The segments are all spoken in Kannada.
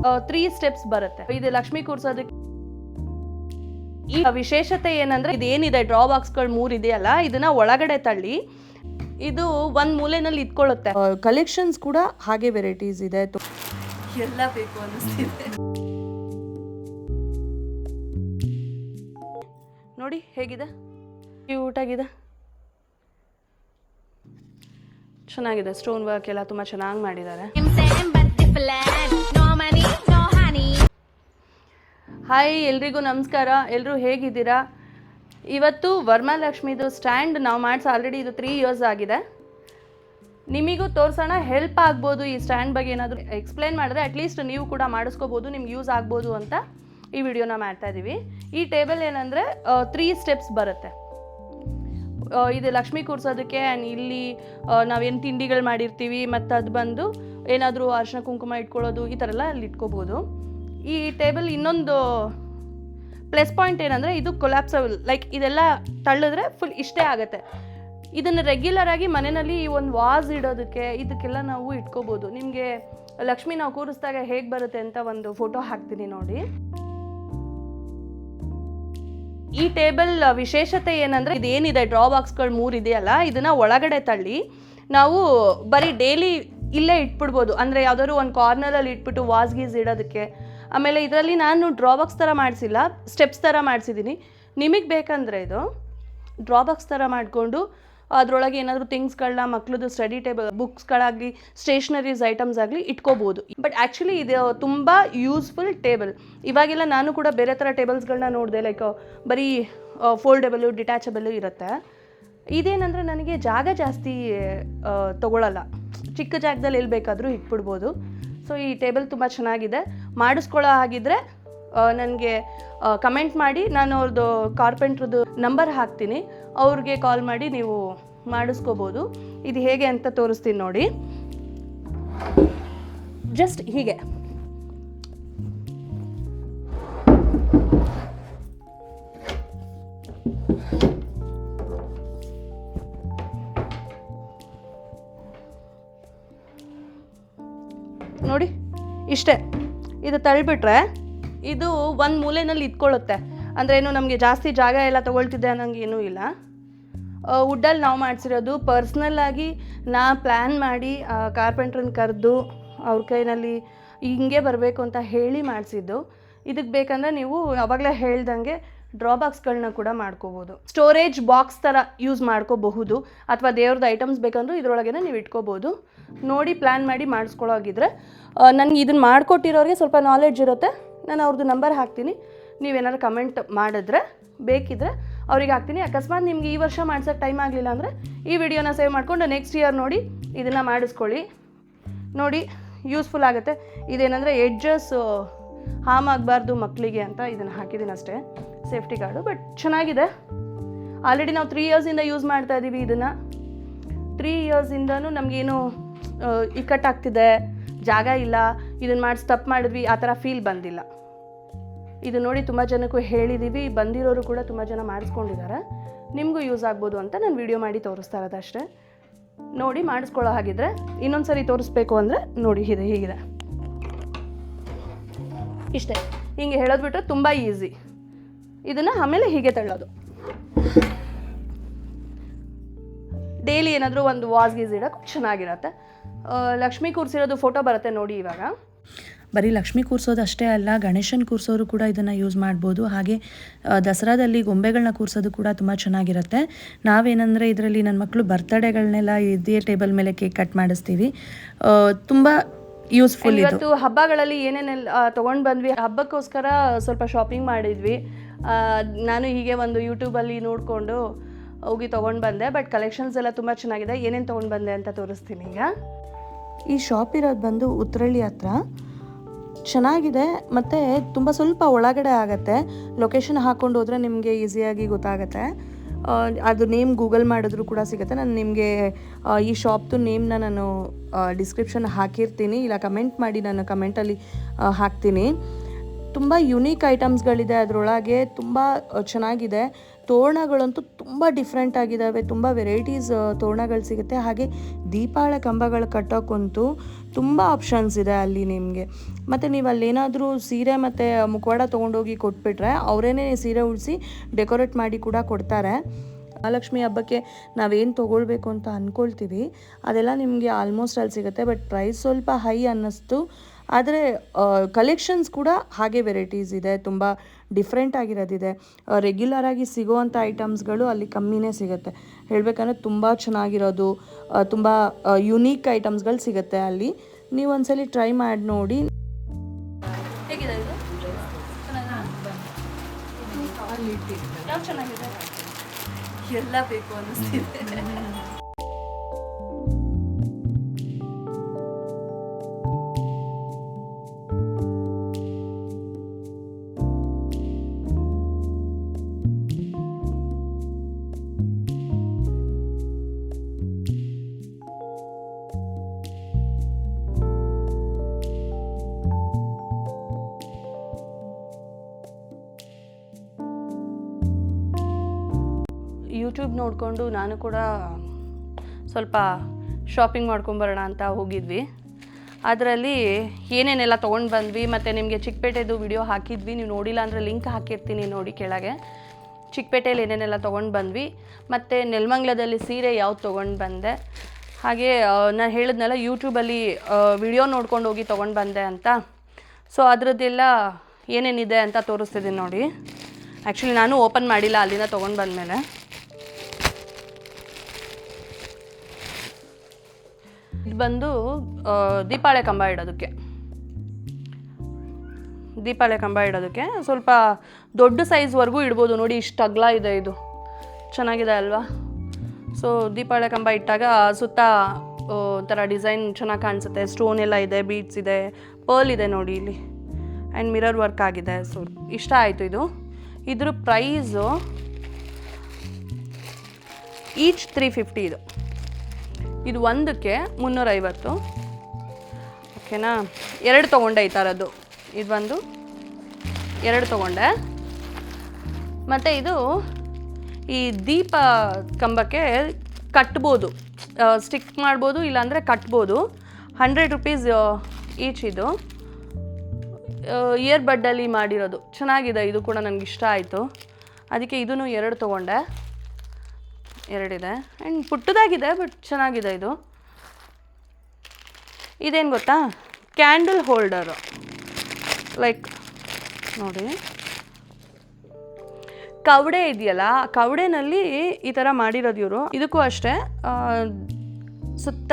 3 ಸ್ಟೆಪ್ಸ್ ಬರುತ್ತೆ. ಇದು ಲಕ್ಷ್ಮಿ ಕೂರ್ಸೋದಕ್ಕೆ ಈ ವಿಶೇಷತೆ ಏನಂದ್ರೆ ಇದೇನಿದೆ ಡ್ರಾ ಬಾಕ್ಸ್ಗಳು 3 ಇದೆಯಲ್ಲ, ಇದನ್ನ ಒಳಗಡೆ ತಳ್ಳಿ ಇದು ಒಂದ್ ಮೂಲೆನಲ್ಲಿ ಇಟ್ಕೊಳ್ಳುತ್ತೆ. ಕಲೆಕ್ಷನ್ಸ್ ಕೂಡ ಹಾಗೆ ವೆರೈಟೀಸ್ ಇದೆ, ಎಲ್ಲ ಬೇಕು ಅನ್ನಿಸ್ತಿದೆ. ನೋಡಿ ಹೇಗಿದೆ, ಕ್ಯೂಟ್ ಆಗಿದೆ, ಚೆನ್ನಾಗಿದೆ. ಸ್ಟೋನ್ ವರ್ಕ್ ಎಲ್ಲ ತುಂಬಾ ಚೆನ್ನಾಗಿ ಮಾಡಿದ್ದಾರೆ. ಹಾಯ್, ಎಲ್ರಿಗೂ ನಮಸ್ಕಾರ. ಎಲ್ಲರೂ ಹೇಗಿದ್ದೀರಾ? ಇವತ್ತು ವರಮಹಾಲಕ್ಷ್ಮಿದು ಸ್ಟ್ಯಾಂಡ್ ನಾವು ಮಾಡಿಸಿ ಆಲ್ರೆಡಿ ಇದು 3 ಇಯರ್ಸ್ ಆಗಿದೆ. ನಿಮಗೂ ತೋರಿಸೋಣ, ಹೆಲ್ಪ್ ಆಗ್ಬೋದು. ಈ ಸ್ಟ್ಯಾಂಡ್ ಬಗ್ಗೆ ಏನಾದರೂ ಎಕ್ಸ್ಪ್ಲೇನ್ ಮಾಡಿದ್ರೆ ಅಟ್ಲೀಸ್ಟ್ ನೀವು ಕೂಡ ಮಾಡಿಸ್ಕೋಬೋದು, ನಿಮ್ಗೆ ಯೂಸ್ ಆಗ್ಬೋದು ಅಂತ ಈ ವಿಡಿಯೋನ ಮಾಡ್ತಾ ಇದ್ದೀವಿ. ಈ ಟೇಬಲ್ ಏನಂದರೆ 3 ಸ್ಟೆಪ್ಸ್ ಬರುತ್ತೆ. ಇದು ಲಕ್ಷ್ಮಿ ಕೂರ್ಸೋದಕ್ಕೆ. ಆ್ಯಂಡ್ ಇಲ್ಲಿ ನಾವೇನು ತಿಂಡಿಗಳು ಮಾಡಿರ್ತೀವಿ ಮತ್ತು ಅದು ಬಂದು ಏನಾದರೂ ಅರಿಶಿನ ಕುಂಕುಮ ಇಟ್ಕೊಳ್ಳೋದು ಈ ಥರ ಎಲ್ಲ ಅಲ್ಲಿ ಇಟ್ಕೋಬೋದು. ಈ ಟೇಬಲ್ ಇನ್ನೊಂದು ಪ್ಲಸ್ ಪಾಯಿಂಟ್ ಏನಂದರೆ ಇದು ಕೊಲ್ಯಾಪ್ಸಬಲ್, ಲೈಕ್ ಇದೆಲ್ಲ ತಳ್ಳಿದ್ರೆ ಫುಲ್ ಇಷ್ಟೇ ಆಗುತ್ತೆ. ಇದನ್ನು ರೆಗ್ಯುಲರ್ ಆಗಿ ಮನೆಯಲ್ಲಿ ಈ ಒಂದು ವಾಸ್ ಇಡೋದಕ್ಕೆ ಇದಕ್ಕೆಲ್ಲ ನಾವು ಇಟ್ಕೋಬೋದು. ನಿಮಗೆ ಲಕ್ಷ್ಮಿ ನಾವು ಕೂರಿಸಿದಾಗ ಹೇಗೆ ಬರುತ್ತೆ ಅಂತ ಒಂದು ಫೋಟೋ ಹಾಕ್ತೀನಿ ನೋಡಿ. ಈ ಟೇಬಲ್ ವಿಶೇಷತೆ ಏನಂದರೆ ಇದೇನಿದೆ ಡ್ರಾ ಬಾಕ್ಸ್ಗಳು 3 ಇದೆಯಲ್ಲ, ಇದನ್ನು ಒಳಗಡೆ ತಳ್ಳಿ ನಾವು ಬರೀ ಡೈಲಿ ಇಲ್ಲೇ ಇಟ್ಬಿಡ್ಬೋದು. ಅಂದರೆ ಯಾವುದಾದ್ರು ಒಂದು ಕಾರ್ನರಲ್ಲಿ ಇಟ್ಬಿಟ್ಟು ವಾಸ್ ಗೀಸ್ ಇಡೋದಕ್ಕೆ. ಆಮೇಲೆ ಇದರಲ್ಲಿ ನಾನು ಡ್ರಾ ಬಾಕ್ಸ್ ಥರ ಮಾಡಿಸಿಲ್ಲ, ಸ್ಟೆಪ್ಸ್ ಥರ ಮಾಡಿಸಿದ್ದೀನಿ. ನಿಮಗೆ ಬೇಕಂದರೆ ಇದು ಡ್ರಾ ಬಾಕ್ಸ್ ಥರ ಮಾಡಿಕೊಂಡು ಅದರೊಳಗೆ ಏನಾದರೂ ಥಿಂಗ್ಸ್ಗಳನ್ನ ಮಕ್ಳದ್ದು ಸ್ಟಡಿ ಟೇಬಲ್ ಬುಕ್ಸ್ಗಳಾಗಲಿ ಸ್ಟೇಷ್ನರೀಸ್ ಐಟಮ್ಸ್ ಆಗಲಿ ಇಟ್ಕೋಬೋದು. ಬಟ್ ಆ್ಯಕ್ಚುಲಿ ಇದು ತುಂಬ ಯೂಸ್ಫುಲ್ ಟೇಬಲ್. ಇವಾಗೆಲ್ಲ ನಾನು ಕೂಡ ಬೇರೆ ಥರ ಟೇಬಲ್ಸ್ಗಳನ್ನ ನೋಡಿದೆ, ಲೈಕ್ ಬರೀ ಫೋಲ್ಡೇಬಲು ಡಿಟ್ಯಾಚಬಲು ಇರುತ್ತೆ. ಇದೇನಂದರೆ ನನಗೆ ಜಾಗ ಜಾಸ್ತಿ ತೊಗೊಳ್ಳಲ್ಲ, ಚಿಕ್ಕ ಜಾಗದಲ್ಲಿ ಎಲ್ಲಿ ಬೇಕಾದರೂ ಇಟ್ಬಿಡ್ಬೋದು. ಸೊ ಈ ಟೇಬಲ್ ತುಂಬ ಚೆನ್ನಾಗಿದೆ. ಮಾಡಿಸ್ಕೊಳ್ಳೋ ಹಾಗಿದ್ರೆ ನನಗೆ ಕಮೆಂಟ್ ಮಾಡಿ, ನಾನು ಅವ್ರದ್ದು ಕಾರ್ಪೆಂಟ್ರದ್ದು ನಂಬರ್ ಹಾಕ್ತೀನಿ, ಅವ್ರಿಗೆ ಕಾಲ್ ಮಾಡಿ ನೀವು ಮಾಡಿಸ್ಕೋಬೋದು. ಇದು ಹೇಗೆ ಅಂತ ತೋರಿಸ್ತೀನಿ ನೋಡಿ. ಜಸ್ಟ್ ಹೀಗೆ ನೋಡಿ, ಇಷ್ಟೇ. ಇದು ತಳ್ಳಿಬಿಟ್ರೆ ಇದು ಒಂದು ಮೂಲೆಯಲ್ಲಿ ಇಟ್ಕೊಳ್ಳುತ್ತೆ. ಅಂದರೆ ಏನು ನಮಗೆ ಜಾಸ್ತಿ ಜಾಗ ಎಲ್ಲ ತೊಗೊಳ್ತಿದ್ದೆ ಅನ್ನೋಂಗೆ ಏನೂ ಇಲ್ಲ. ವುಡ್ಡಲ್ಲಿ ನಾವು ಮಾಡಿಸಿರೋದು, ಪರ್ಸ್ನಲ್ಲಾಗಿ ನಾ ಪ್ಲ್ಯಾನ್ ಮಾಡಿ ಕಾರ್ಪೆಂಟ್ರನ್ನ ಕರೆದು ಅವ್ರ ಕೈನಲ್ಲಿ ಹಿಂಗೆ ಬರಬೇಕು ಅಂತ ಹೇಳಿ ಮಾಡಿಸಿದ್ದು. ಇದಕ್ಕೆ ಬೇಕಂದರೆ ನೀವು ಆವಾಗಲೇ ಹೇಳ್ದಂಗೆ ಡ್ರಾ ಬಾಕ್ಸ್ಗಳನ್ನ ಕೂಡ ಮಾಡ್ಕೋಬೋದು. ಸ್ಟೋರೇಜ್ ಬಾಕ್ಸ್ ಥರ ಯೂಸ್ ಮಾಡ್ಕೋಬಹುದು, ಅಥವಾ ದೇವ್ರದ್ದು ಐಟಮ್ಸ್ ಬೇಕಂದ್ರೂ ಇದರೊಳಗೇ ನೀವು ಇಟ್ಕೋಬೋದು. ನೋಡಿ ಪ್ಲ್ಯಾನ್ ಮಾಡಿ ಮಾಡಿಸ್ಕೊಳ್ಳೋ ಆಗಿದ್ರೆ ನನಗೆ ಇದನ್ನು ಮಾಡಿಕೊಟ್ಟಿರೋರಿಗೆ ಸ್ವಲ್ಪ ನಾಲೆಡ್ಜ್ ಇರುತ್ತೆ. ನಾನು ಅವ್ರದ್ದು ನಂಬರ್ ಹಾಕ್ತೀನಿ, ನೀವೇನಾದ್ರು ಕಮೆಂಟ್ ಮಾಡಿದ್ರೆ ಬೇಕಿದ್ರೆ ಅವ್ರಿಗೆ ಹಾಕ್ತೀನಿ. ಅಕಸ್ಮಾತ್ ನಿಮ್ಗೆ ಈ ವರ್ಷ ಮಾಡ್ಸೋಕ್ಕೆ ಟೈಮ್ ಆಗಲಿಲ್ಲ ಅಂದರೆ ಈ ವಿಡಿಯೋನ ಸೇವ್ ಮಾಡಿಕೊಂಡು ನೆಕ್ಸ್ಟ್ ಇಯರ್ ನೋಡಿ ಇದನ್ನು ಮಾಡಿಸ್ಕೊಳ್ಳಿ. ನೋಡಿ ಯೂಸ್ಫುಲ್ ಆಗುತ್ತೆ. ಇದೇನೆಂದರೆ ಎಡ್ಜಸ್ ಹಾಮ್ ಆಗಬಾರ್ದು ಮಕ್ಕಳಿಗೆ ಅಂತ ಇದನ್ನು ಹಾಕಿದ್ದೀನಿ ಅಷ್ಟೇ, ಸೇಫ್ಟಿ ಗಾರ್ಡು. ಬಟ್ ಚೆನ್ನಾಗಿದೆ. ಆಲ್ರೆಡಿ ನಾವು 3 ಇಯರ್ಸಿಂದ ಯೂಸ್ ಮಾಡ್ತಾ ಇದ್ದೀವಿ ಇದನ್ನು. 3 ಇಯರ್ಸಿಂದನೂ ನಮಗೇನು ಇಕ್ಕಟ್ಟಾಗ್ತಿದೆ, ಜಾಗ ಇಲ್ಲ, ಇದನ್ನು ಮಾಡಿಸಿ ತಪ್ಪು ಮಾಡಿದ್ವಿ ಆ ಥರ ಫೀಲ್ ಬಂದಿಲ್ಲ. ಇದು ನೋಡಿ ತುಂಬ ಜನಕ್ಕೂ ಹೇಳಿದ್ದೀವಿ, ಬಂದಿರೋರು ಕೂಡ ತುಂಬ ಜನ ಮಾಡಿಸ್ಕೊಂಡಿದ್ದಾರೆ. ನಿಮಗೂ ಯೂಸ್ ಆಗ್ಬೋದು ಅಂತ ನಾನು ವಿಡಿಯೋ ಮಾಡಿ ತೋರಿಸ್ತಾ ಇರೋದು ಅಷ್ಟೇ. ನೋಡಿ ಮಾಡಿಸ್ಕೊಳ್ಳೋ ಹಾಗಿದ್ರೆ ಇನ್ನೊಂದು ಸರಿ ತೋರಿಸ್ಬೇಕು ಅಂದರೆ ನೋಡಿ ಹೀಗಿದೆ. ಇಷ್ಟೇ, ಹಿಂಗೆ ಹೇಳೋದು ಬಿಟ್ಟರೆ ತುಂಬ ಈಸಿ. ಇದನ್ನು ಆಮೇಲೆ ಹೀಗೆ ತಳ್ಳೋದು. ಡೈಲಿ ಏನಾದರೂ ಒಂದು ವಾಸ್ ಗೀಸ್ ಇಡೋಕ್ಕೆ ಚೆನ್ನಾಗಿರತ್ತೆ. ಲಕ್ಷ್ಮಿ ಕೂರಿಸಿರೋದು ಫೋಟೋ ಬರುತ್ತೆ ನೋಡಿ. ಇವಾಗ ಬರೀ ಲಕ್ಷ್ಮಿ ಕೂರಿಸೋದು ಅಷ್ಟೇ ಅಲ್ಲ, ಗಣೇಶನ ಕೂರಿಸೋರು ಕೂಡ ಇದನ್ನು ಯೂಸ್ ಮಾಡ್ಬೋದು. ಹಾಗೆ ದಸರಾದಲ್ಲಿ ಗೊಂಬೆಗಳನ್ನ ಕೂರಿಸೋದು ಕೂಡ ತುಂಬ ಚೆನ್ನಾಗಿರುತ್ತೆ. ನಾವೇನಂದರೆ ಇದರಲ್ಲಿ ನನ್ನ ಮಕ್ಕಳು ಬರ್ತ್ಡೇಗಳನ್ನೆಲ್ಲ ಇದೇ ಟೇಬಲ್ ಮೇಲೆ ಕೇಕ್ ಕಟ್ ಮಾಡಿಸ್ತೀವಿ. ತುಂಬ ಯೂಸ್ಫುಲ್. ಇವತ್ತು ಹಬ್ಬಗಳಲ್ಲಿ ಏನೇನೆಲ್ಲ ತೊಗೊಂಡು ಬಂದ್ವಿ, ಹಬ್ಬಕ್ಕೋಸ್ಕರ ಸ್ವಲ್ಪ ಶಾಪಿಂಗ್ ಮಾಡಿದ್ವಿ. ನಾನು ಹೀಗೆ ಒಂದು ಯೂಟ್ಯೂಬಲ್ಲಿ ನೋಡಿಕೊಂಡು ಹೋಗಿ ತೊಗೊಂಡು ಬಂದೆ. ಬಟ್ ಕಲೆಕ್ಷನ್ಸ್ ಎಲ್ಲ ತುಂಬ ಚೆನ್ನಾಗಿದೆ. ಏನೇನು ತೊಗೊಂಡು ಬಂದೆ ಅಂತ ತೋರಿಸ್ತೀನಿ ಈಗ. ಈ ಶಾಪ್ ಇರೋದು ಬಂದು ಉತ್ರಳ್ಳಿ ಹತ್ರ. ಚೆನ್ನಾಗಿದೆ ಮತ್ತು ತುಂಬ ಸ್ವಲ್ಪ ಒಳಗಡೆ ಆಗುತ್ತೆ. ಲೊಕೇಶನ್ ಹಾಕ್ಕೊಂಡು ಹೋದರೆ ನಿಮಗೆ ಈಸಿಯಾಗಿ ಗೊತ್ತಾಗುತ್ತೆ. ಅದು ನೇಮ್ ಗೂಗಲ್ ಮಾಡಿದ್ರು ಕೂಡ ಸಿಗುತ್ತೆ. ನಾನು ನಿಮಗೆ ಈ ಶಾಪ್ದು ನೇಮ್ನ ನಾನು ಡಿಸ್ಕ್ರಿಪ್ಷನ್ ಹಾಕಿರ್ತೀನಿ, ಇಲ್ಲ ಕಮೆಂಟ್ ಮಾಡಿ, ನಾನು ಕಮೆಂಟಲ್ಲಿ ಹಾಕ್ತೀನಿ. ತುಂಬ ಯುನೀಕ್ ಐಟಮ್ಸ್ಗಳಿದೆ ಅದರೊಳಗೆ, ತುಂಬ ಚೆನ್ನಾಗಿದೆ. ತೋರಣಗಳಂತೂ ತುಂಬ ಡಿಫ್ರೆಂಟ್ ಆಗಿದ್ದಾವೆ, ತುಂಬ ವೆರೈಟೀಸ್ ತೋರಣಗಳು ಸಿಗುತ್ತೆ. ಹಾಗೆ ದೀಪಾವಳಿ ಕಂಬಗಳು ಕಟ್ಟೋಕ್ಕಂತೂ ತುಂಬ ಆಪ್ಷನ್ಸ್ ಇದೆ ಅಲ್ಲಿ ನಿಮಗೆ. ಮತ್ತು ನೀವು ಅಲ್ಲೇನಾದರೂ ಸೀರೆ ಮತ್ತು ಮುಖವಾಡ ತೊಗೊಂಡೋಗಿ ಕೊಟ್ಬಿಟ್ರೆ ಅವರೇನೆ ಸೀರೆ ಉಡಿಸಿ ಡೆಕೋರೇಟ್ ಮಾಡಿ ಕೂಡ ಕೊಡ್ತಾರೆ. ಮಹಾಲಕ್ಷ್ಮಿ ಹಬ್ಬಕ್ಕೆ ನಾವೇನು ತೊಗೊಳ್ಬೇಕು ಅಂತ ಅಂದ್ಕೊಳ್ತೀವಿ ಅದೆಲ್ಲ ನಿಮಗೆ ಆಲ್ಮೋಸ್ಟ್ ಅಲ್ಲಿ ಸಿಗುತ್ತೆ. ಬಟ್ ಪ್ರೈಸ್ ಸ್ವಲ್ಪ ಹೈ ಅನ್ನಿಸ್ತು. ಆದರೆ ಕಲೆಕ್ಷನ್ಸ್ ಕೂಡ ಹಾಗೆ ವೆರೈಟೀಸ್ ಇದೆ, ತುಂಬ ಡಿಫ್ರೆಂಟ್ ಆಗಿರೋದಿದೆ. ರೆಗ್ಯುಲರಾಗಿ ಸಿಗೋವಂಥ ಐಟಮ್ಸ್ಗಳು ಅಲ್ಲಿ ಕಮ್ಮಿನೇ ಸಿಗುತ್ತೆ. ಹೇಳಬೇಕಂದ್ರೆ ತುಂಬ ಚೆನ್ನಾಗಿರೋದು, ತುಂಬ ಯುನೀಕ್ ಐಟಮ್ಸ್ಗಳು ಸಿಗುತ್ತೆ ಅಲ್ಲಿ. ನೀವು ಒಂದ್ಸಲಿ ಟ್ರೈ ಮಾಡಿ ನೋಡಿ. ಹೇಗಿದೆ ಇದು? ಯಾವ ಚೆನ್ನಾಗಿದೆ? ಎಲ್ಲ ಬೇಕು ಅನ್ನಿಸ್ತಿದೆ. ಯೂಟ್ಯೂಬ್ ನೋಡಿಕೊಂಡು ನಾನು ಕೂಡ ಸ್ವಲ್ಪ ಶಾಪಿಂಗ್ ಮಾಡ್ಕೊಂಬರೋಣ ಅಂತ ಹೋಗಿದ್ವಿ. ಅದರಲ್ಲಿ ಏನೇನೆಲ್ಲ ತೊಗೊಂಡು ಬಂದ್ವಿ ಮತ್ತು ನಿಮಗೆ ಚಿಕ್ಕಪೇಟೆದು ವಿಡಿಯೋ ಹಾಕಿದ್ವಿ, ನೀವು ನೋಡಿಲ್ಲ ಅಂದರೆ ಲಿಂಕ್ ಹಾಕಿರ್ತೀನಿ ನೋಡಿ ಕೆಳಗೆ. ಚಿಕ್ಕಪೇಟೆಯಲ್ಲಿ ಏನೇನೆಲ್ಲ ತೊಗೊಂಡು ಬಂದ್ವಿ ಮತ್ತು ನೆಲಮಂಗಲದಲ್ಲಿ ಸೀರೆ ಯಾವ್ದು ತೊಗೊಂಡು ಬಂದೆ, ಹಾಗೆ ನಾನು ಹೇಳಿದ್ನಲ್ಲ ಯೂಟ್ಯೂಬಲ್ಲಿ ವಿಡಿಯೋ ನೋಡ್ಕೊಂಡು ಹೋಗಿ ತೊಗೊಂಡು ಬಂದೆ ಅಂತ. ಸೊ ಅದರದ್ದೆಲ್ಲ ಏನೇನಿದೆ ಅಂತ ತೋರಿಸ್ತಿದ್ದೀನಿ ನೋಡಿ. ಆ್ಯಕ್ಚುಲಿ ನಾನು ಓಪನ್ ಮಾಡಿಲ್ಲ ಅಲ್ಲಿಂದ ತೊಗೊಂಡು ಬಂದಮೇಲೆ. ಇದು ಬಂದು ದೀಪಾವಳಿ ಕಂಬ ಇಡೋದಕ್ಕೆ ಸ್ವಲ್ಪ ದೊಡ್ಡ ಸೈಜ್ವರೆಗೂ ಇಡ್ಬೋದು. ನೋಡಿ ಇಷ್ಟು ಅಗಲ ಇದೆ, ಇದು ಚೆನ್ನಾಗಿದೆ ಅಲ್ವಾ? ಸೊ ದೀಪಾವಳಿ ಕಂಬ ಇಟ್ಟಾಗ ಸುತ್ತ ಒಂಥರ ಡಿಸೈನ್ ಚೆನ್ನಾಗಿ ಕಾಣಿಸುತ್ತೆ. ಸ್ಟೋನ್ ಎಲ್ಲ ಇದೆ, ಬೀಡ್ಸ್ ಇದೆ, ಪರ್ಲ್ ಇದೆ ನೋಡಿ ಇಲ್ಲಿ, ಆ್ಯಂಡ್ ಮಿರರ್ ವರ್ಕ್ ಆಗಿದೆ. ಸೊ ಇಷ್ಟ ಆಯಿತು ಇದು. ಇದ್ರ ಪ್ರೈಸು ಈಚ್ 350. ಇದು ಒಂದಕ್ಕೆ 350. ಓಕೆನಾ? 2 ತೊಗೊಂಡೆ ಈ ಥರದ್ದು. ಇದು ಒಂದು 2 ತೊಗೊಂಡೆ. ಮತ್ತು ಇದು ಈ ದೀಪ ಕಂಬಕ್ಕೆ ಕಟ್ಬೋದು, ಸ್ಟಿಕ್ ಮಾಡ್ಬೋದು, ಇಲ್ಲಾಂದರೆ ಕಟ್ಬೋದು. 100 ರೂಪೀಸ್ ಈಚ್. ಇದು ಇಯರ್ ಬಡ್ಡಲ್ಲಿ ಮಾಡಿರೋದು ಚೆನ್ನಾಗಿದೆ. ಇದು ಕೂಡ ನನಗೆ ಇಷ್ಟ ಆಯಿತು, ಅದಕ್ಕೆ ಇದನ್ನು 2 ತೊಗೊಂಡೆ. 2 ಇದೆ ಆ್ಯಂಡ್ ಪುಟ್ಟದಾಗಿದೆ ಬಟ್ ಚೆನ್ನಾಗಿದೆ ಇದು. ಇದೇನು ಗೊತ್ತಾ? Candle holder. ಲೈಕ್ ನೋಡಿ, ಕವಡೆ ಇದೆಯಲ್ಲ, ಕವಡೆನಲ್ಲಿ ಈ ಥರ ಮಾಡಿರೋದು ಇವರು. ಇದಕ್ಕೂ ಅಷ್ಟೇ ಸುತ್ತ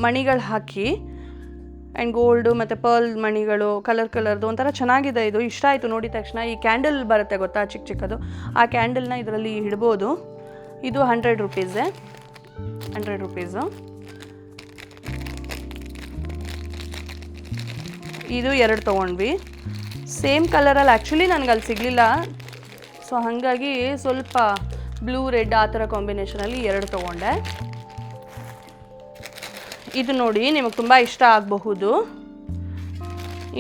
ಮಣಿಗಳು ಹಾಕಿ ಆ್ಯಂಡ್ ಗೋಲ್ಡು ಮತ್ತು ಪರ್ಲ್ ಮಣಿಗಳು ಕಲರ್ದು ಒಂಥರ ಚೆನ್ನಾಗಿದೆ. ಇದು ಇಷ್ಟ ಆಯಿತು ನೋಡಿದ ತಕ್ಷಣ. ಈ ಕ್ಯಾಂಡಲ್ ಬರುತ್ತೆ ಗೊತ್ತಾ, ಚಿಕ್ಕದು, ಆ ಕ್ಯಾಂಡಲ್ನ ಇದರಲ್ಲಿ ಇಡ್ಬೋದು. ಇದು 100 ರೂಪೀಸೇ, 100 ರೂಪೀಸು. ಇದು 2 ತೊಗೊಂಡ್ವಿ. ಸೇಮ್ ಕಲರಲ್ಲಿ ಆ್ಯಕ್ಚುಲಿ ನನಗೆ ಅಲ್ಲಿ ಸಿಗಲಿಲ್ಲ. ಸೊ ಹಾಗಾಗಿ ಸ್ವಲ್ಪ ಬ್ಲೂ ರೆಡ್ ಆ ಥರ ಕಾಂಬಿನೇಷನಲ್ಲಿ 2 ತೊಗೊಂಡೆ. ಇದು ನೋಡಿ ನಿಮಗೆ ತುಂಬ ಇಷ್ಟ ಆಗಬಹುದು.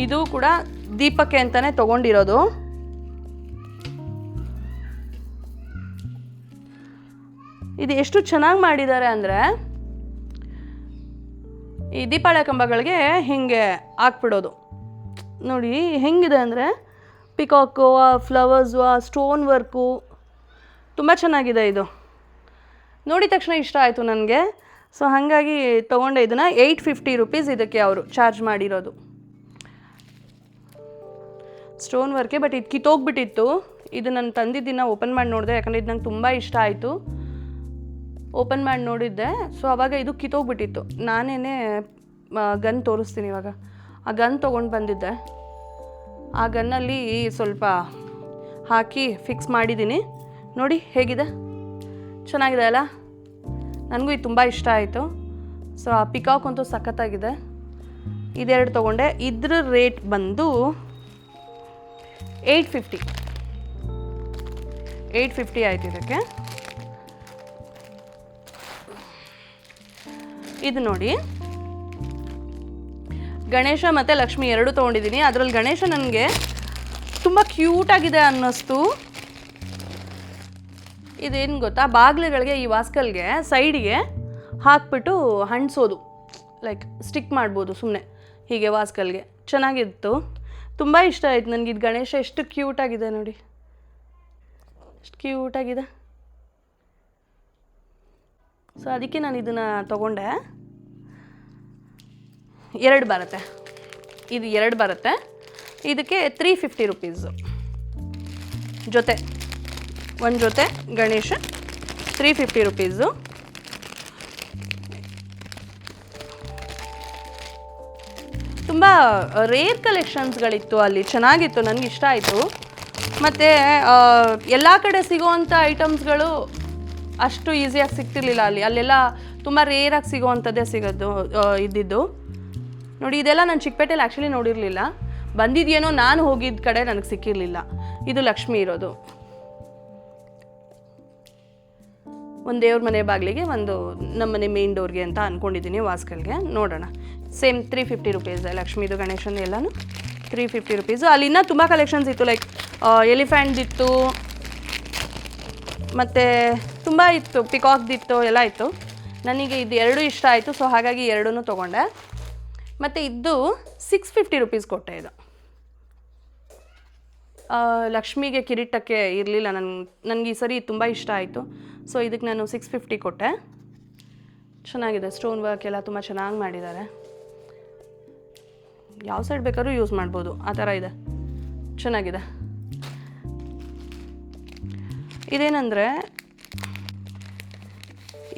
ಇದು ಕೂಡ ದೀಪಕ್ಕೆ ಅಂತಲೇ ತೊಗೊಂಡಿರೋದು. ಇದು ಎಷ್ಟು ಚೆನ್ನಾಗಿ ಮಾಡಿದ್ದಾರೆ ಅಂದರೆ, ಈ ದೀಪಾವಳಿ ಕಂಬಗಳಿಗೆ ಹೀಗೆ ಹಾಕ್ಬಿಡೋದು ನೋಡಿ ಹೆಂಗಿದೆ ಅಂದರೆ, ಪಿಕಾಕು, ಆ ಫ್ಲವರ್ಸು, ಆ ಸ್ಟೋನ್ ವರ್ಕು ತುಂಬ ಚೆನ್ನಾಗಿದೆ. ಇದು ನೋಡಿದ ತಕ್ಷಣ ಇಷ್ಟ ಆಯಿತು ನನಗೆ. ಸೊ ಹಾಗಾಗಿ ತೊಗೊಂಡೆ. ಇದನ್ನು 850 ರೂಪೀಸ್ ಇದಕ್ಕೆ ಅವರು ಚಾರ್ಜ್ ಮಾಡಿರೋದು. ಸ್ಟೋನ್ ವರ್ಕೆ, ಬಟ್ ಇದು ಕಿತ್ತೋಗ್ಬಿಟ್ಟಿತ್ತು. ಇದು ನಾನು ತಂದಿದ್ದನ್ನು ಓಪನ್ ಮಾಡಿ ನೋಡಿದೆ, ಯಾಕಂದರೆ ಇದು ನಂಗೆ ತುಂಬ ಇಷ್ಟ ಆಯಿತು. ಓಪನ್ ಮಾಡಿ ನೋಡಿದ್ದೆ. ಸೊ ಆವಾಗ ಇದು ಕಿತ್ತೋಗ್ಬಿಟ್ಟಿತ್ತು. ನಾನೇ ಗನ್ ತೋರಿಸ್ತೀನಿ ಇವಾಗ. ಆ ಗನ್ ತೊಗೊಂಡು ಬಂದಿದ್ದೆ. ಆ ಗನ್ನಲ್ಲಿ ಸ್ವಲ್ಪ ಹಾಕಿ ಫಿಕ್ಸ್ ಮಾಡಿದ್ದೀನಿ. ನೋಡಿ ಹೇಗಿದೆ, ಚೆನ್ನಾಗಿದೆ ಅಲ್ಲ? ನನಗೂ ಇದು ತುಂಬ ಇಷ್ಟ ಆಯಿತು. ಸೊ ಆ ಪಿಕಾಕ್ ಅಂತೂ ಸಖತ್ತಾಗಿದೆ. ಇದೆರಡು ತೊಗೊಂಡೆ. ಇದ್ರ ರೇಟ್ ಬಂದು 850 ಆಯಿತು ಇದಕ್ಕೆ. ಇದು ನೋಡಿ, ಗಣೇಶ ಮತ್ತು ಲಕ್ಷ್ಮಿ ಎರಡು ತೊಗೊಂಡಿದ್ದೀನಿ. ಅದರಲ್ಲಿ ಗಣೇಶ ನನಗೆ ತುಂಬ ಕ್ಯೂಟಾಗಿದೆ ಅನ್ನಿಸ್ತು. ಇದೇನು ಗೊತ್ತಾ, ಬಾಗಿಲುಗಳಿಗೆ ಈ ವಾಸ್ಕಲ್ಗೆ ಸೈಡಿಗೆ ಹಾಕ್ಬಿಟ್ಟು ಹಣ್ಸೋದು. ಲೈಕ್ ಸ್ಟಿಕ್ ಮಾಡ್ಬೋದು ಸುಮ್ಮನೆ ಹೀಗೆ ವಾಸ್ಕಲ್ಗೆ. ಚೆನ್ನಾಗಿತ್ತು, ತುಂಬ ಇಷ್ಟ ಆಯಿತು ನನಗೆ. ಇದು ಗಣೇಶ ಎಷ್ಟು ಕ್ಯೂಟಾಗಿದೆ ನೋಡಿ, ಎಷ್ಟು ಕ್ಯೂಟಾಗಿದೆ. ಸೊ ಅದಕ್ಕೆ ನಾನು ಇದನ್ನು ತೊಗೊಂಡೆ. 2 ಬರುತ್ತೆ, ಇದು 2 ಬರುತ್ತೆ. ಇದಕ್ಕೆ 350 ರುಪೀಸು ಜೊತೆ, ಒಂದು ಜೊತೆ ಗಣೇಶ 350 ರುಪೀಸು. ತುಂಬ ರೇರ್ ಕಲೆಕ್ಷನ್ಸ್ಗಳಿತ್ತು ಅಲ್ಲಿ, ಚೆನ್ನಾಗಿತ್ತು, ನನಗೆ ಇಷ್ಟ ಆಯಿತು. ಮತ್ತು ಎಲ್ಲ ಕಡೆ ಸಿಗೋವಂಥ ಐಟಮ್ಸ್ಗಳು ಅಷ್ಟು ಈಸಿಯಾಗಿ ಸಿಗ್ತಿರ್ಲಿಲ್ಲ ಅಲ್ಲೆಲ್ಲ ತುಂಬ ರೇರಾಗಿ ಸಿಗೋವಂಥದ್ದೇ ಸಿಗೋದು ಇದ್ದಿದ್ದು. ನೋಡಿ ಇದೆಲ್ಲ ನಾನು ಚಿಕ್ಕಪೇಟೆಯಲ್ಲಿ ಆ್ಯಕ್ಚುಲಿ ನೋಡಿರಲಿಲ್ಲ, ಬಂದಿದ್ದೇನೋ ನಾನು ಹೋಗಿದ್ದ ಕಡೆ ನನಗೆ ಸಿಕ್ಕಿರಲಿಲ್ಲ. ಇದು ಲಕ್ಷ್ಮಿ ಇರೋದು, ಒಂದು ದೇವ್ರ ಮನೆ ಬಾಗಿಲಿಗೆ, ಒಂದು ನಮ್ಮನೆ ಮೇನ್ ಡೋರ್ಗೆ ಅಂತ ಅಂದ್ಕೊಂಡಿದ್ದೀನಿ ವಾಸ್ಕಲ್ಗೆ. ನೋಡೋಣ. ಸೇಮ್ 350 ರುಪೀಸ್ ಲಕ್ಷ್ಮೀದು ಗಣೇಶನ ಎಲ್ಲನೂ 350 ರುಪೀಸು. ಅಲ್ಲಿ ಇನ್ನೂ ತುಂಬ ಕಲೆಕ್ಷನ್ಸ್ ಇತ್ತು, ಲೈಕ್ ಎಲಿಫೆಂಟ್ದಿತ್ತು ಮತ್ತು ತುಂಬ ಇತ್ತು, ಪಿಕಾಕ್ದಿತ್ತು, ಎಲ್ಲ ಇತ್ತು. ನನಗೆ ಇದು 2 ಇಷ್ಟ ಆಯಿತು, ಸೊ ಹಾಗಾಗಿ 2 ತೊಗೊಂಡೆ. ಮತ್ತು ಇದು 650 ರುಪೀಸ್ ಕೊಟ್ಟೆ. ಇದು ಲಕ್ಷ್ಮಿಗೆ ಕಿರೀಟಕ್ಕೆ ಇರಲಿಲ್ಲ, ನನಗೆ ಈ ಸರಿ ತುಂಬ ಇಷ್ಟ ಆಯಿತು, ಸೊ ಇದಕ್ಕೆ ನಾನು 650 ಕೊಟ್ಟೆ. ಚೆನ್ನಾಗಿದೆ, ಸ್ಟೋನ್ ವರ್ಕ್ ಎಲ್ಲ ತುಂಬ ಚೆನ್ನಾಗಿ ಮಾಡಿದ್ದಾರೆ. ಯಾವ ಸೈಡ್ ಬೇಕಾದ್ರೂ ಯೂಸ್ ಮಾಡ್ಬೋದು, ಆ ಥರ ಇದೆ, ಚೆನ್ನಾಗಿದೆ. ಇದೇನೆಂದರೆ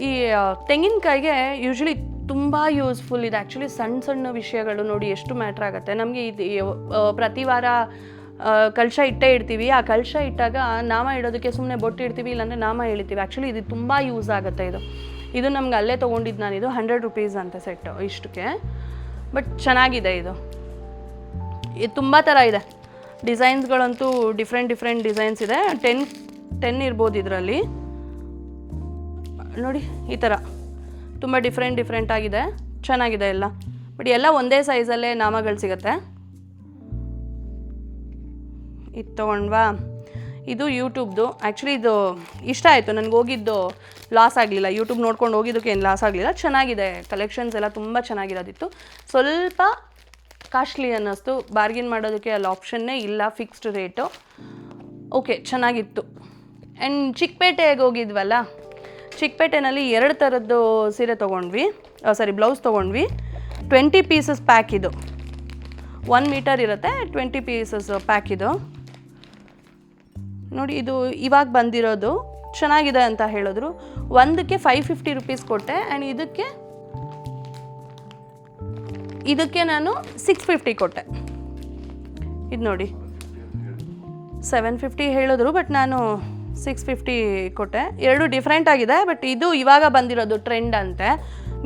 ಈ ತೆಂಗಿನಕಾಯಿಗೆ ಯೂಶ್ವಲಿ ತುಂಬ ಯೂಸ್ಫುಲ್ ಇದೆ ಆ್ಯಕ್ಚುಲಿ. ಸಣ್ಣ ಸಣ್ಣ ವಿಷಯಗಳು ನೋಡಿ ಎಷ್ಟು ಮ್ಯಾಟ್ರ್ ಆಗುತ್ತೆ ನಮಗೆ. ಇದು ಪ್ರತಿ ವಾರ ಕಲಶ ಇಟ್ಟೇ ಇಡ್ತೀವಿ. ಆ ಕಲಶ ಇಟ್ಟಾಗ ನಾಮ ಇಡೋದಕ್ಕೆ ಸುಮ್ಮನೆ ಬೊಟ್ಟು ಇಡ್ತೀವಿ, ಇಲ್ಲಾಂದರೆ ನಾಮ ಹೇಳ್ತೀವಿ. ಆ್ಯಕ್ಚುಲಿ ಇದು ತುಂಬ ಯೂಸ್ ಆಗುತ್ತೆ. ಇದು ನಮ್ಗೆ ಅಲ್ಲೇ ತೊಗೊಂಡಿದ್ದು ನಾನು. ಇದು 100 ರುಪೀಸ್ ಅಂತ ಸೆಟ್ಟು ಇಷ್ಟಕ್ಕೆ. ಬಟ್ ಚೆನ್ನಾಗಿದೆ ಇದು ತುಂಬ ಥರ ಇದೆ. ಡಿಸೈನ್ಸ್ಗಳಂತೂ ಡಿಫ್ರೆಂಟ್ ಡಿಸೈನ್ಸ್ ಇದೆ. 10 ಇರ್ಬೋದು ಇದರಲ್ಲಿ. ನೋಡಿ ಈ ಥರ ತುಂಬ ಡಿಫ್ರೆಂಟ್ ಆಗಿದೆ, ಚೆನ್ನಾಗಿದೆ ಎಲ್ಲ. ಬಟ್ ಎಲ್ಲ ಒಂದೇ ಸೈಜಲ್ಲೇ ನಾಮಗಳು ಸಿಗುತ್ತೆ. ಇದು ತೊಗೊಂಡ್ವಾ. ಇದು ಯೂಟ್ಯೂಬ್ದು. ಆ್ಯಕ್ಚುಲಿ ಇದು ಇಷ್ಟ ಆಯಿತು ನನಗೆ, ಹೋಗಿದ್ದು ಲಾಸ್ ಆಗಲಿಲ್ಲ. ಯೂಟ್ಯೂಬ್ ನೋಡ್ಕೊಂಡು ಹೋಗಿದ್ದಕ್ಕೆ ಏನು ಲಾಸ್ ಆಗಲಿಲ್ಲ, ಚೆನ್ನಾಗಿದೆ. ಕಲೆಕ್ಷನ್ಸ್ ಎಲ್ಲ ತುಂಬ ಚೆನ್ನಾಗಿರೋದಿತ್ತು. ಸ್ವಲ್ಪ ಕಾಸ್ಟ್ಲಿ ಅನ್ನಿಸ್ತು, ಬಾರ್ಗಿನ್ ಮಾಡೋದಕ್ಕೆ ಅಲ್ಲಿ ಆಪ್ಷನ್ನೇ ಇಲ್ಲ, ಫಿಕ್ಸ್ಡ್ ರೇಟು. ಓಕೆ, ಚೆನ್ನಾಗಿತ್ತು. ಆ್ಯಂಡ್ ಚಿಕ್ಕಪೇಟೆಗೆ ಹೋಗಿದ್ವಲ್ಲ, ಚಿಕ್ಕಪೇಟೆನಲ್ಲಿ 2 ಥರದ್ದು ಸೀರೆ ತೊಗೊಂಡ್ವಿ, ಬ್ಲೌಸ್ ತೊಗೊಂಡ್ವಿ. 20 ಪೀಸಸ್ ಪ್ಯಾಕ್ ಇದು, 1 ಮೀಟರ್ ಇರುತ್ತೆ, 20 ಪೀಸಸ್ ಪ್ಯಾಕ್ ಇದು. ನೋಡಿ ಇದು ಇವಾಗ ಬಂದಿರೋದು, ಚೆನ್ನಾಗಿದೆ ಅಂತ ಹೇಳಿದ್ರು. ಒಂದಕ್ಕೆ 550 ರುಪೀಸ್ ಕೊಟ್ಟೆ. ಆ್ಯಂಡ್ ಇದಕ್ಕೆ ನಾನು 650 ಕೊಟ್ಟೆ. ಇದು ನೋಡಿ 750 ಹೇಳಿದ್ರು, ಬಟ್ ನಾನು 650 ಕೊಟ್ಟೆ. 2 ಡಿಫ್ರೆಂಟ್ ಆಗಿದೆ. ಬಟ್ ಇದು ಇವಾಗ ಬಂದಿರೋದು ಟ್ರೆಂಡ್ ಅಂತೆ,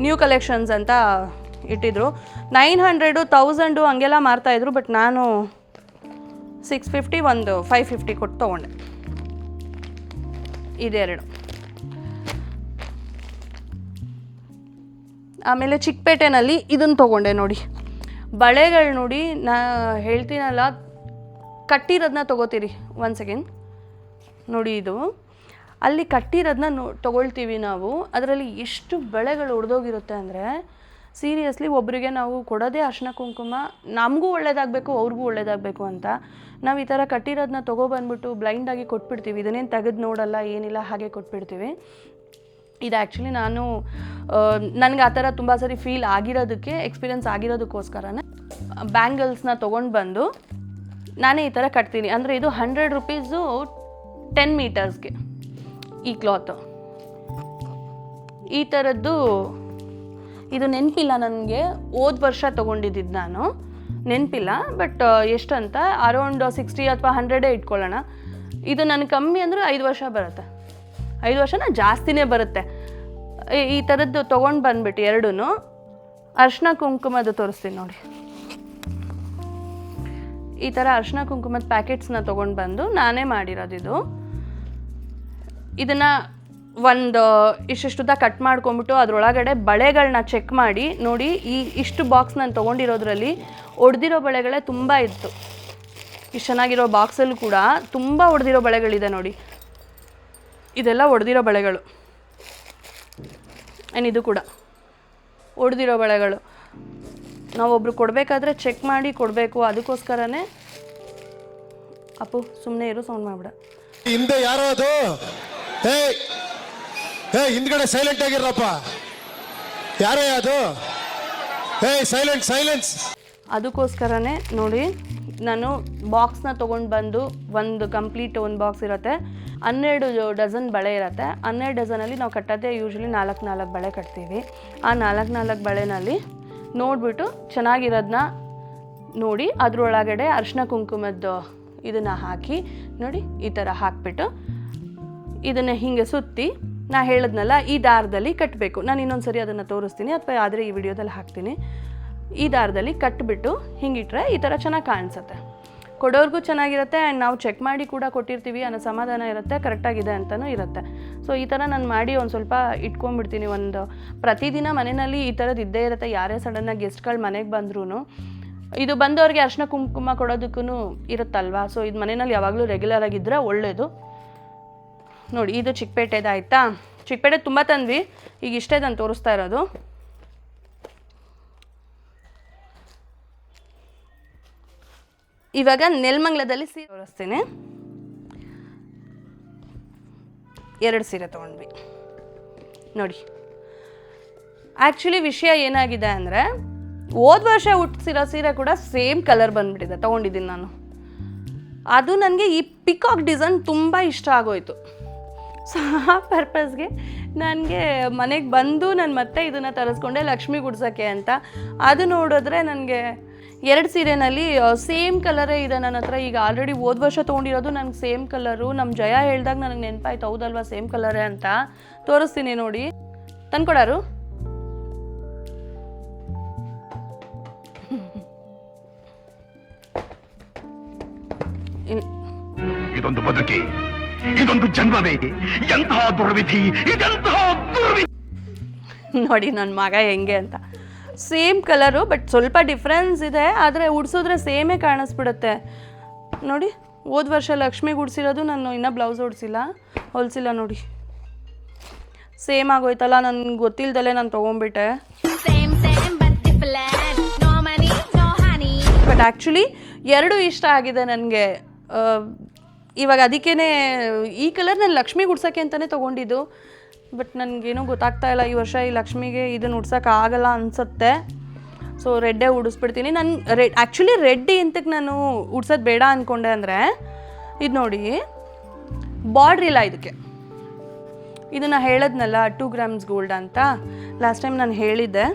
ನ್ಯೂ ಕಲೆಕ್ಷನ್ಸ್ ಅಂತ ಇಟ್ಟಿದ್ರು. 900 1000 ಹಂಗೆಲ್ಲ ಮಾರ್ತಾಯಿದ್ರು. ಬಟ್ ನಾನು 650 ಒಂದು 550 ಕೊಟ್ಟು ತೊಗೊಂಡೆ. ಇದೆರಡು. ಆಮೇಲೆ ಚಿಕ್ಕಪೇಟೆನಲ್ಲಿ ಇದನ್ನು ತೊಗೊಂಡೆ. ನೋಡಿ ಬಳೆಗಳು ನೋಡಿ, ನಾ ಹೇಳ್ತೀನಲ್ಲ, ಕಟ್ಟಿರೋದನ್ನ ತೊಗೋತೀರಿ. 1 ಸೆಕೆಂಡ್ ನೋಡಿ, ಇದು ಅಲ್ಲಿ ಕಟ್ಟಿರೋದನ್ನ ತೊಗೊಳ್ತೀವಿ ನಾವು. ಅದರಲ್ಲಿ ಎಷ್ಟು ಬಳೆಗಳು ಒಡೆದೋಗಿರುತ್ತೆ ಅಂದರೆ ಸೀರಿಯಸ್ಲಿ. ಒಬ್ಬರಿಗೆ ನಾವು ಕೊಡೋದೇ ಅರ್ಶಿನ ಕುಂಕುಮ, ನಮಗೂ ಒಳ್ಳೇದಾಗಬೇಕು, ಅವ್ರಿಗೂ ಒಳ್ಳೇದಾಗಬೇಕು ಅಂತ ನಾವು ಈ ಥರ ಕಟ್ಟಿರೋದನ್ನ ತೊಗೊಬಂದ್ಬಿಟ್ಟು ಬ್ಲೈಂಡಾಗಿ ಕೊಟ್ಬಿಡ್ತೀವಿ. ಇದನ್ನೇನು ತೆಗೆದು ನೋಡಲ್ಲ, ಏನಿಲ್ಲ, ಹಾಗೆ ಕೊಟ್ಬಿಡ್ತೀವಿ. ಇದು ಆ್ಯಕ್ಚುಲಿ ನನಗೆ ಆ ಥರ ತುಂಬ ಸರಿ ಫೀಲ್ ಆಗಿರೋದಕ್ಕೆ, ಎಕ್ಸ್ಪೀರಿಯನ್ಸ್ ಆಗಿರೋದಕ್ಕೋಸ್ಕರನೇ ಬ್ಯಾಂಗಲ್ಸ್ನ ತೊಗೊಂಡು ಬಂದು ನಾನೇ ಈ ಥರ ಕಟ್ತೀನಿ. ಅಂದರೆ ಇದು 100 ರುಪೀಸು 10 ಮೀಟರ್ಸ್ಗೆ ಈ ಕ್ಲಾತು. ಈ ಥರದ್ದು ಇದು ನೆನಪಿಲ್ಲ ನನಗೆ, ಹೋದ ವರ್ಷ ತೊಗೊಂಡಿದ್ದು ನಾನು, ನೆನಪಿಲ್ಲ. ಬಟ್ ಎಷ್ಟಂತ ಅರೌಂಡ್ 60 ಅಥವಾ 100 ಇಟ್ಕೊಳ್ಳೋಣ. ಇದು ನನಗೆ ಕಮ್ಮಿ ಅಂದರೆ 5 ವರ್ಷ ಬರುತ್ತೆ. 5 ವರ್ಷನ ಜಾಸ್ತಿನೇ ಬರುತ್ತೆ. ಈ ಥರದ್ದು ತೊಗೊಂಡು ಬಂದ್ಬಿಟ್ಟು 2 ಅರ್ಶಿನ ಕುಂಕುಮದ ತೋರಿಸ್ತೀನಿ ನೋಡಿ. ಈ ಥರ ಅರ್ಶಿನ ಕುಂಕುಮದ ಪ್ಯಾಕೆಟ್ಸ್ನ ತೊಗೊಂಡು ಬಂದು ನಾನೇ ಮಾಡಿರೋದು. ಇದನ್ನು ಒಂದು ಇಷ್ಟಿಷ್ಟುದ ಕಟ್ ಮಾಡ್ಕೊಂಬಿಟ್ಟು ಅದರೊಳಗಡೆ ಬಳೆಗಳನ್ನ ಚೆಕ್ ಮಾಡಿ ನೋಡಿ. ಇಷ್ಟು ಬಾಕ್ಸ್ ನಾನು ತೊಗೊಂಡಿರೋದ್ರಲ್ಲಿ ಒಡೆದಿರೋ ಬಳೆಗಳೇ ತುಂಬ ಇತ್ತು. ಇಷ್ಟು ಚೆನ್ನಾಗಿರೋ ಬಾಕ್ಸಲ್ಲೂ ಕೂಡ ತುಂಬ ಒಡೆದಿರೋ ಬಳೆಗಳಿದೆ ನೋಡಿ. ಇದೆಲ್ಲ ಒಡೆದಿರೋ ಬಳೆಗಳು. ಆ್ಯಂಡ್ ಇದು ಕೂಡ ಒಡೆದಿರೋ ಬಳೆಗಳು. ನಾವೊಬ್ರು ಕೊಡಬೇಕಾದ್ರೆ ಚೆಕ್ ಮಾಡಿ ಕೊಡಬೇಕು. ಅದಕ್ಕೋಸ್ಕರನೇ ಅಪ್ಪು ಸುಮ್ಮನೆ ಇರು, ಸೌಂಡ್ ಮಾಡ್ಬಿಡ. ಹಿಂದೆ ಯಾರೋ ಅದು ಹಿಂದ್ಗಡೆ ಸೈಲೆಂಟ್ ಆಗಿರಪ್ಪ. ಯಾರೇ ಅದು? ಸೈಲೆನ್ಸ್. ಅದಕ್ಕೋಸ್ಕರನೇ ನೋಡಿ ನಾನು ಬಾಕ್ಸ್ನ ತೊಗೊಂಡು ಬಂದು ಒಂದು ಕಂಪ್ಲೀಟ್ ಒಂದು ಬಾಕ್ಸ್ ಇರುತ್ತೆ, 12 ಡಜನ್ ಬಳೆ ಇರುತ್ತೆ. 12 ಡಜನಲ್ಲಿ ನಾವು ಕಟ್ಟೋದೇ ಯೂಶ್ವಲಿ 4 ಬಳೆ ಕಟ್ತೀವಿ. ಆ 4 ಬಳೆನಲ್ಲಿ ನೋಡಿಬಿಟ್ಟು ಚೆನ್ನಾಗಿರೋದನ್ನ ನೋಡಿ ಅದರೊಳಗಡೆ ಅರಿಶಿನ ಕುಂಕುಮದ್ದು ಇದನ್ನು ಹಾಕಿ ನೋಡಿ, ಈ ಥರ ಹಾಕಿಬಿಟ್ಟು ಇದನ್ನು ಹೀಗೆ ಸುತ್ತಿ ನಾ ಹೇಳಿದ್ನಲ್ಲ ಈ ದಾರದಲ್ಲಿ ಕಟ್ಟಬೇಕು. ನಾನು ಇನ್ನೊಂದು ಸರಿ ಅದನ್ನು ತೋರಿಸ್ತೀನಿ, ಅಥವಾ ಆದರೆ ಈ ವಿಡಿಯೋದಲ್ಲಿ ಹಾಕ್ತೀನಿ. ಈ ದಾರದಲ್ಲಿ ಕಟ್ಟಿಬಿಟ್ಟು ಹಿಂಗಿಟ್ರೆ ಈ ಥರ ಚೆನ್ನಾಗಿ ಕಾಣಿಸುತ್ತೆ, ಕೊಡೋರ್ಗೂ ಚೆನ್ನಾಗಿರುತ್ತೆ. ಆ್ಯಂಡ್ ನಾವು ಚೆಕ್ ಮಾಡಿ ಕೂಡ ಕೊಟ್ಟಿರ್ತೀವಿ ಅನ್ನೋ ಸಮಾಧಾನ ಇರುತ್ತೆ, ಕರೆಕ್ಟಾಗಿದೆ ಅಂತಲೂ ಇರುತ್ತೆ. ಸೊ ಈ ಥರ ನಾನು ಮಾಡಿ ಒಂದು ಸ್ವಲ್ಪ ಇಟ್ಕೊಂಡ್ಬಿಡ್ತೀನಿ. ಒಂದು ಪ್ರತಿದಿನ ಮನೆಯಲ್ಲಿ ಈ ಥರದ್ದು ಇದ್ದೇ ಇರುತ್ತೆ. ಯಾರೇ ಸಡನ್ನಾಗಿ ಗೆಸ್ಟ್ಗಳು ಮನೆಗೆ ಬಂದ್ರೂ ಇದು ಬಂದವ್ರಿಗೆ ಅರಿಶಿನ ಕುಂಕುಮ ಕೊಡೋದಕ್ಕೂ ಇರುತ್ತಲ್ವಾ. ಸೊ ಇದು ಮನೆಯಲ್ಲಿ ಯಾವಾಗಲೂ ರೆಗ್ಯುಲರ್ ಆಗಿದ್ದರೆ ಒಳ್ಳೆಯದು. ನೋಡಿ ಇದು ಚಿಕ್ಕಪೇಟೆದು ಆಯಿತಾ. ಚಿಕ್ಕಪೇಟೆ ತುಂಬ ತಂದ್ವಿ, ಈಗ ಇಷ್ಟೇ ನಾನು ತೋರಿಸ್ತಾ ಇರೋದು. ಇವಾಗ ನೆಲಮಂಗಲದಲ್ಲಿ ಸೀರೆ ತೋರಿಸ್ತೀನಿ. 2 ಸೀರೆ ತೊಗೊಂಡ್ವಿ ನೋಡಿ. ಆ್ಯಕ್ಚುಲಿ ವಿಷಯ ಏನಾಗಿದೆ ಅಂದರೆ ಹೋದ ವರ್ಷ ಉಟ್ಸಿರೋ ಸೀರೆ ಕೂಡ ಸೇಮ್ ಕಲರ್ ಬಂದುಬಿಟ್ಟಿದೆ, ತೊಗೊಂಡಿದ್ದೀನಿ ನಾನು. ಅದು ನನಗೆ ಈ ಪಿಕಾಕ್ ಡಿಸೈನ್ ತುಂಬ ಇಷ್ಟ ಆಗೋಯ್ತು. ಸೊ ಆ ಪರ್ಪಸ್ಗೆ ನನಗೆ ಮನೆಗೆ ಬಂದು ನಾನು ಮತ್ತೆ ಇದನ್ನು ತರಿಸ್ಕೊಂಡೆ ಲಕ್ಷ್ಮಿ ಗುಡ್ಸೋಕ್ಕೆ ಅಂತ. ಅದು ನೋಡಿದ್ರೆ ನನಗೆ 2 ಸೀರೆನಲ್ಲಿ ಸೇಮ್ ಕಲರೇ ಇದೆ ನನ್ನ ಹತ್ರ. ಈಗ ಆಲ್ರೆಡಿ ಹೋದ ವರ್ಷ ತೊಗೊಂಡಿರೋದು ನನಗೆ ಸೇಮ್ ಕಲರು. ನಮ್ಮ ಜಯ ಹೇಳ್ದಾಗ ನನಗೆ ನೆನಪಾಯ್ತು, ಹೌದಲ್ವಾ ಸೇಮ್ ಕಲರೇ ಅಂತ. ತೋರಿಸ್ತೀನಿ ನೋಡಿ. ತಂದ್ಕೊಡಾರು ಇದೊಂದು ಬದುಕಿ, ಇದೊಂದು ಜನ್ಮವೇ, ಎಂತಹ ದುರ್ವಿಧಿ, ಇದೆಂತಹ ದುರ್ವಿಧಿ. ನೋಡಿ ನನ್ನ ಮಗ ಹೆಂಗೆ ಅಂತ. ಸೇಮ್ ಕಲರು ಬಟ್ ಸ್ವಲ್ಪ ಡಿಫ್ರೆನ್ಸ್ ಇದೆ, ಆದರೆ ಉಡ್ಸಿದ್ರೆ ಸೇಮೇ ಕಾಣಿಸ್ಬಿಡುತ್ತೆ ನೋಡಿ. ಹೋದ ವರ್ಷ ಲಕ್ಷ್ಮಿಗೆ ಉಡ್ಸಿರೋದು ನಾನು ಇನ್ನೂ ಬ್ಲೌಸ್ ಹೊಲಿಸಿಲ್ಲ ನೋಡಿ. ಸೇಮ್ ಆಗೋಯ್ತಲ್ಲ, ನನಗೆ ಗೊತ್ತಿಲ್ದಲೇ ನಾನು ತೊಗೊಂಡ್ಬಿಟ್ಟೆ. ಬಟ್ ಆ್ಯಕ್ಚುಲಿ 2 ಇಷ್ಟ ಆಗಿದೆ ನನಗೆ. ಇವಾಗ ಅದಕ್ಕೇ ಈ ಕಲರ್ ನಾನು ಲಕ್ಷ್ಮಿಗೆ ಉಡ್ಸೋಕ್ಕೆ ಅಂತಲೇ ತೊಗೊಂಡಿದ್ದು. ಬಟ್ ನನಗೇನೋ ಗೊತ್ತಾಗ್ತಾ ಇಲ್ಲ, ಈ ವರ್ಷ ಈ ಲಕ್ಷ್ಮಿಗೆ ಇದನ್ನು ಉಡ್ಸೋಕ್ಕಾಗಲ್ಲ ಅನಿಸುತ್ತೆ. ಸೊ ರೆಡ್ಡೇ ಉಡಿಸ್ಬಿಡ್ತೀನಿ ನಾನು. ಆ್ಯಕ್ಚುಲಿ ರೆಡ್ ಎಂತಕ್ಕೆ ನಾನು ಉಡ್ಸೋದು ಬೇಡ ಅಂದ್ಕೊಂಡೆ ಅಂದರೆ, ಇದು ನೋಡಿ ಬಾರ್ಡ್ರ್ ಇಲ್ಲ ಇದಕ್ಕೆ. ಇದನ್ನು ಹೇಳಿದ್ನಲ್ಲ 2 ಗ್ರಾಮ್ಸ್ ಗೋಲ್ಡ್ ಅಂತ ಲಾಸ್ಟ್ ಟೈಮ್ ನಾನು ಹೇಳಿದ್ದೆ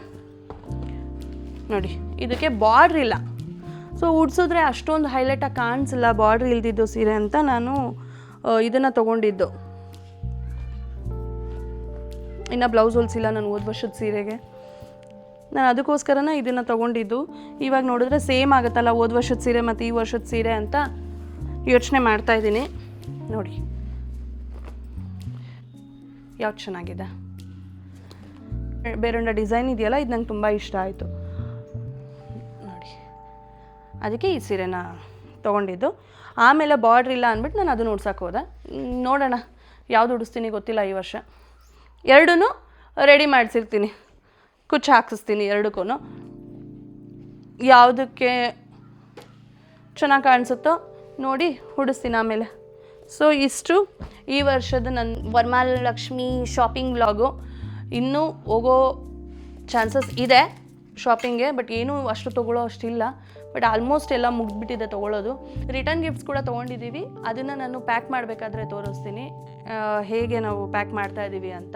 ನೋಡಿ. ಇದಕ್ಕೆ ಬಾರ್ಡ್ರ್ ಇಲ್ಲ, ಸೊ ಉಡ್ಸಿದ್ರೆ ಅಷ್ಟೊಂದು ಹೈಲೈಟಾಗಿ ಕಾಣಿಸಿಲ್ಲ ಬಾರ್ಡ್ರ್ ಇಲ್ದಿದ್ದು ಸೀರೆ ಅಂತ ನಾನು ಇದನ್ನು ತೊಗೊಂಡಿದ್ದು. ಇನ್ನು ಬ್ಲೌಸ್ ಹೊಲಿಸಿಲ್ಲ ನಾನು ಹೋದ ವರ್ಷದ ಸೀರೆಗೆ. ನಾನು ಅದಕ್ಕೋಸ್ಕರನೇ ಇದನ್ನು ತೊಗೊಂಡಿದ್ದು. ಇವಾಗ ನೋಡಿದ್ರೆ ಸೇಮ್ ಆಗುತ್ತಲ್ಲ ಹೋದ ವರ್ಷದ ಸೀರೆ ಮತ್ತು ಈ ವರ್ಷದ ಸೀರೆ ಅಂತ ಯೋಚನೆ ಮಾಡ್ತಾಯಿದ್ದೀನಿ ನೋಡಿ. ಯಾವ್ದು ಚೆನ್ನಾಗಿದೆ, ಬೇರೊಂದು ಡಿಸೈನ್ ಇದೆಯಲ್ಲ, ಇದು ನಂಗೆ ತುಂಬ ಇಷ್ಟ ಆಯಿತು ನೋಡಿ. ಅದಕ್ಕೆ ಈ ಸೀರೆನ ತೊಗೊಂಡಿದ್ದು. ಆಮೇಲೆ ಬಾರ್ಡ್ರ್ ಇಲ್ಲ ಅಂದ್ಬಿಟ್ಟು ನಾನು ಅದನ್ನು ಉಡ್ಸೋಕೆ ಹೋದೆ. ನೋಡೋಣ ಯಾವುದು ಉಡಿಸ್ತೀನಿ ಗೊತ್ತಿಲ್ಲ ಈ ವರ್ಷ. 2 ರೆಡಿ ಮಾಡಿಸಿರ್ತೀನಿ, ಕುಚ್ಚು ಹಾಕಿಸ್ತೀನಿ 2ಕ್ಕೂ, ಯಾವುದಕ್ಕೆ ಚೆನ್ನಾಗಿ ಕಾಣಿಸುತ್ತೋ ನೋಡಿ ಉಡಿಸ್ತೀನಿ ಆಮೇಲೆ. ಸೊ ಇಷ್ಟು ಈ ವರ್ಷದ ನನ್ನ ವರಮಹಾಲಕ್ಷ್ಮಿ ಶಾಪಿಂಗ್ ವ್ಲಾಗು. ಇನ್ನೂ ಹೋಗೋ ಚಾನ್ಸಸ್ ಇದೆ ಶಾಪಿಂಗ್ಗೆ, ಬಟ್ ಏನೂ ಅಷ್ಟು ತೊಗೊಳ್ಳೋ ಅಷ್ಟಿಲ್ಲ. ಬಟ್ ಆಲ್ಮೋಸ್ಟ್ ಎಲ್ಲ ಮುಗಿದ್ಬಿಟ್ಟಿದೆ ತೊಗೊಳ್ಳೋದು. ರಿಟರ್ನ್ ಗಿಫ್ಟ್ಸ್ ಕೂಡ ತೊಗೊಂಡಿದ್ದೀವಿ, ಅದನ್ನು ನಾನು ಪ್ಯಾಕ್ ಮಾಡಬೇಕಾದ್ರೆ ತೋರಿಸ್ತೀನಿ ಹೇಗೆ ನಾವು ಪ್ಯಾಕ್ ಮಾಡ್ತಾಯಿದ್ದೀವಿ ಅಂತ.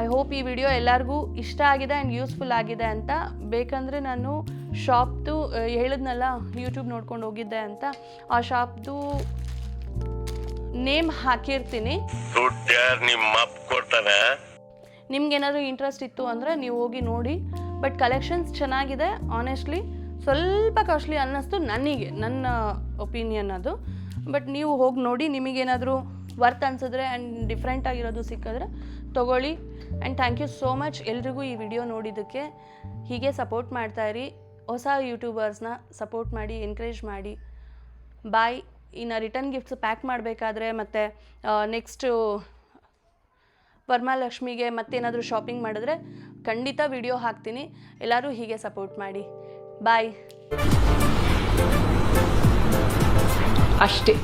ಐ ಹೋಪ್ ಈ ವಿಡಿಯೋ ಎಲ್ಲರಿಗೂ ಇಷ್ಟ ಆಗಿದೆ ಆ್ಯಂಡ್ ಯೂಸ್ಫುಲ್ ಆಗಿದೆ ಅಂತ. ಬೇಕಂದರೆ ನಾನು ಶಾಪ್ದು ಹೇಳಿದ್ನಲ್ಲ ಯೂಟ್ಯೂಬ್ ನೋಡ್ಕೊಂಡು ಹೋಗಿದ್ದೆ ಅಂತ, ಆ ಶಾಪ್ದು ನೇಮ್ ಹಾಕಿರ್ತೀನಿ. ನಿಮ್ಗೇನಾದರೂ ಇಂಟ್ರೆಸ್ಟ್ ಇತ್ತು ಅಂದರೆ ನೀವು ಹೋಗಿ ನೋಡಿ. ಬಟ್ ಕಲೆಕ್ಷನ್ಸ್ ಚೆನ್ನಾಗಿದೆ ಆನೆಸ್ಟ್ಲಿ. ಸ್ವಲ್ಪ ಕಾಸ್ಟ್ಲಿ ಅನ್ನಿಸ್ತು ನನಗೆ, ನನ್ನ ಒಪಿನಿಯನ್ ಅದು. ಬಟ್ ನೀವು ಹೋಗಿ ನೋಡಿ, ನಿಮಗೇನಾದರೂ ವರ್ತ್ ಅನಿಸಿದ್ರೆ ಆ್ಯಂಡ್ ಡಿಫ್ರೆಂಟ್ ಆಗಿರೋದು ಸಿಕ್ಕಿದ್ರೆ ತೊಗೊಳ್ಳಿ. And thank you so much ಎಲ್ರಿಗೂ ಈ ವಿಡಿಯೋ ನೋಡಿದ್ದಕ್ಕೆ. ಹೀಗೆ ಸಪೋರ್ಟ್ ಮಾಡ್ತಾಯಿರಿ, ಹೊಸ ಯೂಟ್ಯೂಬರ್ಸ್ನ ಸಪೋರ್ಟ್ ಮಾಡಿ, ಎನ್ಕರೇಜ್ ಮಾಡಿ. ಬಾಯ್. ಇನ್ನು ರಿಟರ್ನ್ ಗಿಫ್ಟ್ಸ್ ಪ್ಯಾಕ್ ಮಾಡಬೇಕಾದ್ರೆ ಮತ್ತು ನೆಕ್ಸ್ಟು ವರಮಹಾಲಕ್ಷ್ಮಿಗೆ ಮತ್ತೇನಾದರೂ ಶಾಪಿಂಗ್ ಮಾಡಿದ್ರೆ ಖಂಡಿತ ವಿಡಿಯೋ ಹಾಕ್ತೀನಿ. ಎಲ್ಲರೂ ಹೀಗೆ ಸಪೋರ್ಟ್ ಮಾಡಿ. ಬಾಯ್. ಅಷ್ಟೇ.